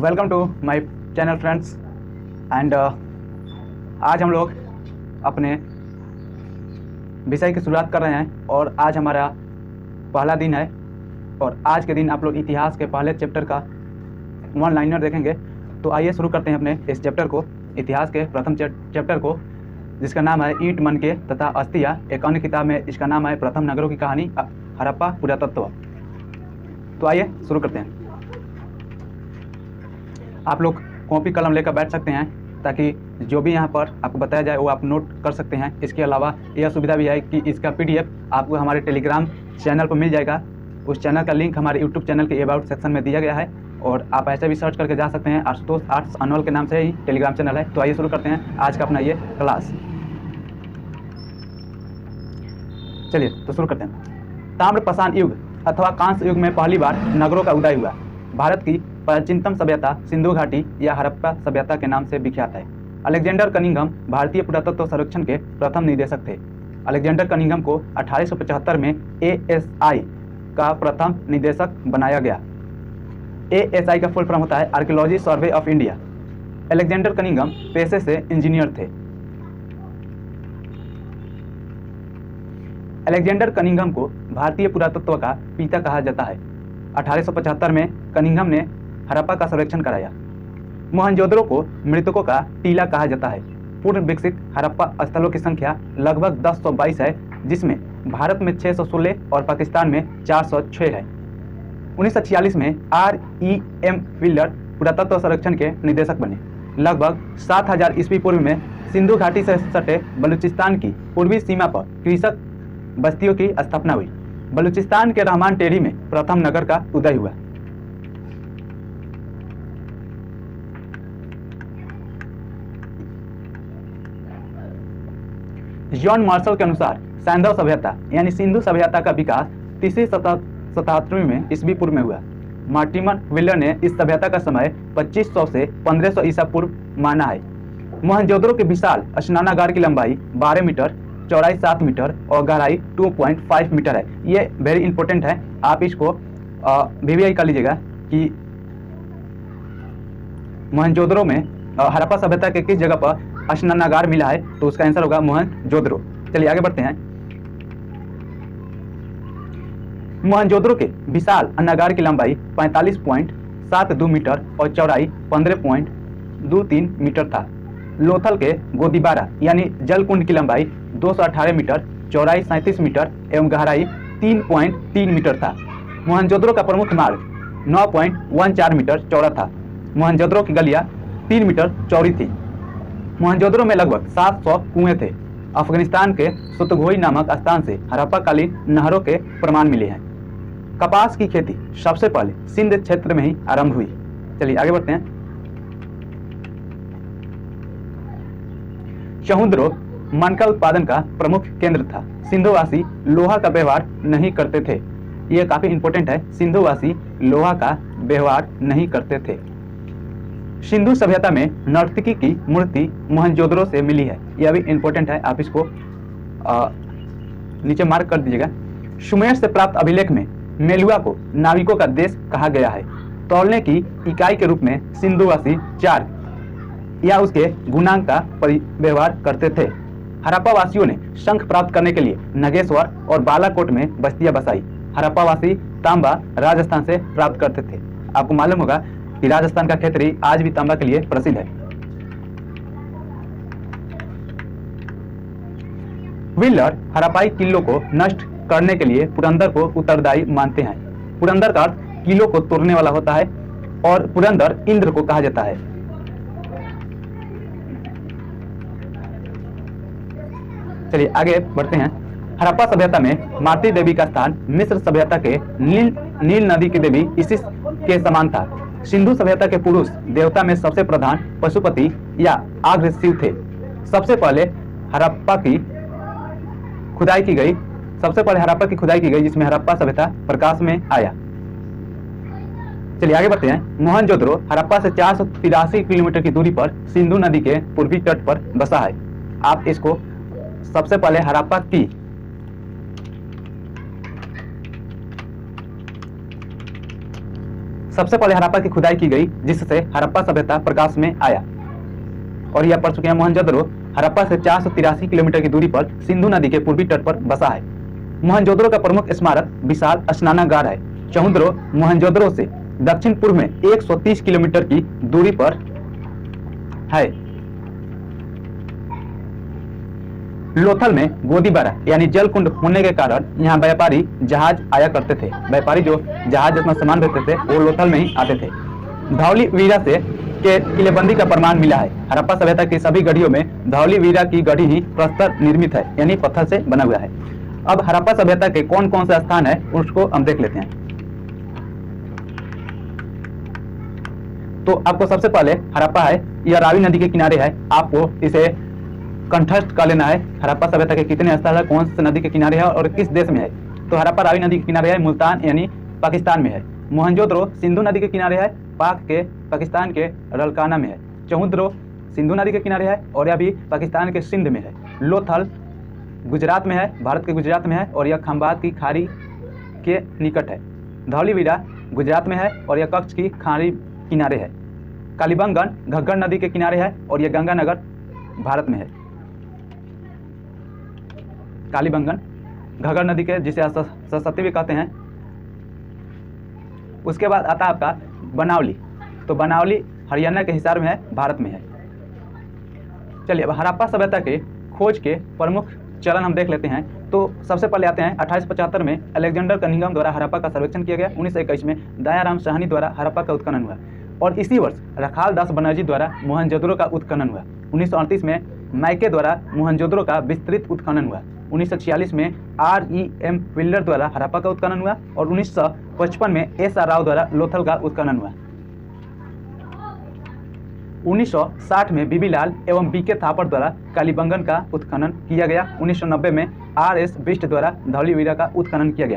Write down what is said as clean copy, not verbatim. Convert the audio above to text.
Welcome to my channel friends and आज हम लोग अपने विषय की शुरुआत कर रहे हैं और आज हमारा पहला दिन है और आज के दिन आप लोग इतिहास के पहले चैप्टर का वन लाइनर देखेंगे। तो आइए शुरू करते हैं अपने इस चैप्टर को, इतिहास के प्रथम चैप्टर को, जिसका नाम है ईंट मनके तथा अस्थियाँ। एक अन्य किताब में इसका नाम है प्रथम नगरों की कहानी, हड़प्पा पुरातत्व। तो आइए शुरू करते हैं। आप लोग कॉपी कलम लेकर बैठ सकते हैं ताकि जो भी यहाँ पर आपको बताया जाए वो आप नोट कर सकते हैं। इसके अलावा यह सुविधा भी है कि इसका PDF आपको हमारे टेलीग्राम चैनल पर मिल जाएगा। उस चैनल का लिंक हमारे यूट्यूब चैनल के अबाउट सेक्शन में दिया गया है और आप ऐसे भी सर्च करके जा सकते हैं। आशुतोष आर्ट्स अनमोल के नाम से ही टेलीग्राम चैनल है। तो आइए शुरू करते हैं आज का अपना ये क्लास। चलिए तो शुरू करते हैं। ताम्रपाषाण युग अथवा कांस्य युग में पहली बार नगरों का उदय हुआ। भारत की प्राचीनतम सभ्यता सिंधु घाटी या हड़प्पा सभ्यता के नाम से विख्यात है। अलेक्जेंडर कनिंघम भारतीय पुरातत्व सर्वेक्षण के प्रथम निदेशक थे। अलेक्जेंडर कनिंघम को 1875 में ASI का प्रथम निदेशक बनाया गया। ASI का फुल फॉर्म होता है archaeology survey of India. Alexander Cunningham पेशे से इंजीनियर थे। अलेक्जेंडर कनिंघम को भारतीय पुरातत्व का पिता कहा जाता है। 1875 में कनिंघम ने हड़प्पा का सर्वेक्षण कराया। मोहनजोदड़ो को मृतकों का टीला कहा जाता है। पूर्ण विकसित हड़प्पा स्थलों की संख्या लगभग 1022 है, जिसमें भारत में 616 और पाकिस्तान में 406 है। 1946 में REM व्हीलर पुरातत्व संरक्षण के निदेशक बने। लगभग 7000 ईस्वी पूर्व में सिंधु घाटी से सटे बलूचिस्तान की पूर्वी सीमा पर कृषक बस्तियों की स्थापना हुई। बलूचिस्तान के रहमान टेरी में प्रथम नगर का उदय हुआ। जॉन मार्शल के अनुसार सैंधव सभ्यता यानी सिंधु सभ्यता का विकास तीसरी शताब्दी में ईस्वी पूर्व में हुआ। मार्टिमर व्हीलर ने इस सभ्यता का समय 2500 से 1500 ईसा पूर्व माना है। मोहनजोदड़ो के विशाल स्नानागार की लंबाई 12 मीटर, चौड़ाई 7 मीटर और गहराई 2.5 मीटर है। ये वेरी इंपॉर्टेंट है, आप इसको VVI कर लीजिएगा कि मोहनजोदड़ो में हड़प्पा सभ्यता के किस जगह पर स्नानागार मिला है, तो उसका आंसर होगा मोहनजोदड़ो। चलिए आगे बढ़ते हैं। मोहनजोदड़ो के विशाल अन्नागार की लंबाई 45.72 मीटर और चौड़ाई 15.23 मीटर था। लोथल के गोदीबारा यानी जलकुंड की लंबाई 218 मीटर, चौड़ाई 37 मीटर एवं गहराई 3.3 मीटर था। मोहनजोदड़ो का प्रमुख मार्ग 9.14 मीटर चौड़ा था। मोहनजोदड़ो की गलियां 3 मीटर चौड़ी थी। मोहनजोदड़ो में लगभग 700 कुएं थे। अफगानिस्तान के सुतगोई नामक स्थान से हड़प्पाकालीन नहरों के प्रमाण मिले हैं। कपास की खेती सबसे पहले सिंध क्षेत्र में ही आरंभ हुई। चलिए आगे बढ़ते हैं। समुद्रो मनका उत्पादन का प्रमुख केंद्र था। सिंधुवासी लोहा का व्यवहार नहीं करते थे। यह काफी इंपॉर्टेंट है, सिंधुवासी लोहा का व्यवहार नहीं करते थे। सिंधु सभ्यता में नर्तकी की मूर्ति मोहनजोदड़ो से मिली है। यह भी इंपॉर्टेंट है, आप इसको नीचे मार्क कर दीजिएगा। सुमेर से प्राप्त अभिलेख में मेलुआ को नाविकों का देश कहा गया है। तौलने की इकाई के रूप में सिंधुवासी चार या उसके गुणांक का व्यवहार करते थे। हड़प्पा वासियों ने शंख प्राप्त करने के लिए नगेश्वर और बालाकोट में बस्तियां बसाई। हड़प्पा वासी तांबा राजस्थान से प्राप्त करते थे। आपको मालूम होगा कि राजस्थान का खेतरी आज भी तांबा के लिए प्रसिद्ध है। व्हीलर हड़प्पाई किलों को नष्ट करने के लिए पुरंदर को उत्तरदायी मानते हैं। पुरंदर का अर्थ किलों को तोड़ने वाला होता है और पुरंदर इंद्र को कहा जाता है। चलिए आगे बढ़ते हैं। हड़प्पा सभ्यता में मातृ देवी का स्थान मिस्र सभ्यता के नील नदी की देवी इसिस के समान था। सिंधु सभ्यता के पुरुष देवता में सबसे प्रधान पशुपति या आग्र शिव थे। सबसे पहले हड़प्पा की खुदाई की गई जिसमें हड़प्पा सभ्यता प्रकाश में आया। चलिए आगे बढ़ते हैं। मोहनजोदड़ो हड़प्पा से 483 किलोमीटर की दूरी पर सिंधु नदी के पूर्वी तट पर बसा है। आप इसको सबसे पहले हड़प्पा की सबसे पहले हड़प्पा की खुदाई की गई, जिससे हड़प्पा सभ्यता प्रकाश में आया। और यह पढ़ चुके हैं मोहनजोदड़ो हड़प्पा से 483 किलोमीटर की दूरी पर सिंधु नदी के पूर्वी तट पर बसा है। मोहनजोदड़ो का प्रमुख स्मारक विशाल स्नानागार है। चहुंद्रो मोहनजोदड़ो से दक्षिण पूर्व में 130 किलोमीटर की दूरी पर है। लोथल में गोदीबारा यानी जल कुंड होने के कारण यहाँ व्यापारी जहाज आया करते थे। व्यापारी जो जहाज अपना सामान देते थे वो लोथल में ही आते थे। धौलीवीरा से के किलेबंदी का प्रमाण मिला है। हड़प्पा सभ्यता की सभी गढ़ियों में धौलीवीरा की गढ़ी ही प्रस्तर निर्मित है, यानी पत्थर से बना हुआ है। अब हड़प्पा सभ्यता के कौन कौन से स्थान है उसको हम देख लेते हैं। तो आपको सबसे पहले हड़प्पा है, यह रावी नदी के किनारे है। आपको इसे कंठस्थ कर लेना है। हड़प्पा सभ्यता के कितने स्थल है, कौन से नदी के किनारे है और किस देश में है। तो हड़प्पा रावी नदी के किनारे है, मुल्तान यानी पाकिस्तान में है। मोहनजोदड़ो सिंधु नदी के किनारे है, पाकिस्तान के रलकाना में है। चहुंद्रो सिंधु नदी के किनारे है और यह भी पाकिस्तान के सिंध में है। लोथल गुजरात में है, भारत के गुजरात में है और यह खंबात की खाड़ी के निकट है। धौलीवीरा गुजरात में है और यह कच्छ की खाड़ी किनारे है। कालीबंगन घग्गर नदी के किनारे है और यह गंगानगर भारत में है। कालीबंगन घग्गर नदी के जिसे सरस्वती भी कहते हैं। उसके बाद आता है आपका बनावली। तो बनावली हरियाणा के हिसार में है, भारत में है। चलिए अब हड़प्पा सभ्यता के खोज के प्रमुख चरण हम देख लेते हैं। तो सबसे पहले आते हैं 2875 में अलेक्जेंडर कनिंघम द्वारा हड़प्पा का सर्वेक्षण किया गया। 1921 में दयाराम साहनी द्वारा हड़प्पा का उत्खनन हुआ और इसी वर्ष रखाल दास बनर्जी द्वारा मोहनजोदड़ो का उत्खनन हुआ। 1938 में मैके द्वारा मोहनजोदड़ो का विस्तृत उत्खनन हुआ। 1946 में REM विल्डर द्वारा हड़प्पा का उत्खनन हुआ और 1955 में SR राव द्वारा लोथल का उत्खनन हुआ। 1960 में बीबी लाल एवं BK थापड़ द्वारा कालीबंगन का उत्खनन किया गया। 1990 में RS बिष्ट द्वारा धौलीवीरा का उत्खनन किया गया।